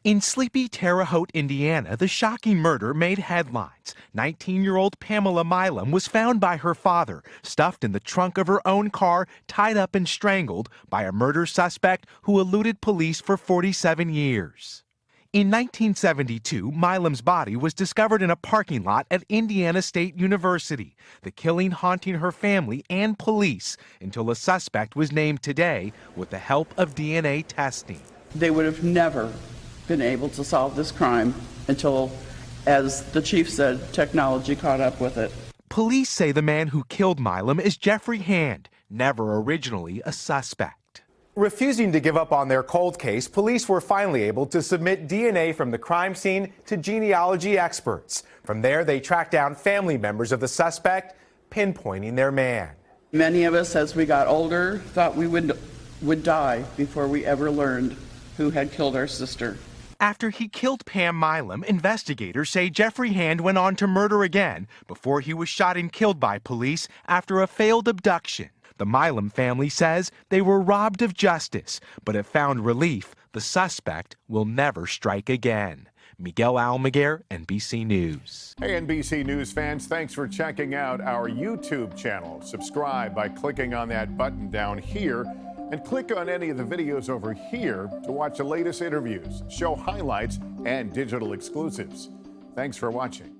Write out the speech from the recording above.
In sleepy Terre Haute, Indiana, the shocking murder made headlines. 19-year-old Pamela Milam was found by her father, stuffed in the trunk of her own car, tied up and strangled by a murder suspect who eluded police for 47 years. In 1972, Milam's body was discovered in a parking lot at Indiana State University, the killing haunting her family and police until a suspect was named today with the help of DNA testing. They would have never been able to solve this crime until, as the chief said, technology caught up with it. Police say the man who killed Milam is Jeffrey Hand, never originally a suspect. Refusing to give up on their cold case, police were finally able to submit DNA from the crime scene to genealogy experts. From there, they tracked down family members of the suspect, pinpointing their man. Many of us, as we got older, thought we would die before we ever learned who had killed our sister. After he killed Pam Milam, investigators say Jeffrey Hand went on to murder again before he was shot and killed by police after a failed abduction. The Milam family says they were robbed of justice, but have found relief. The suspect will never strike again. Miguel Almaguer, NBC News. Hey, NBC News fans, thanks for checking out our YouTube channel. Subscribe by clicking on that button down here and click on any of the videos over here to watch the latest interviews, show highlights, and digital exclusives. Thanks for watching.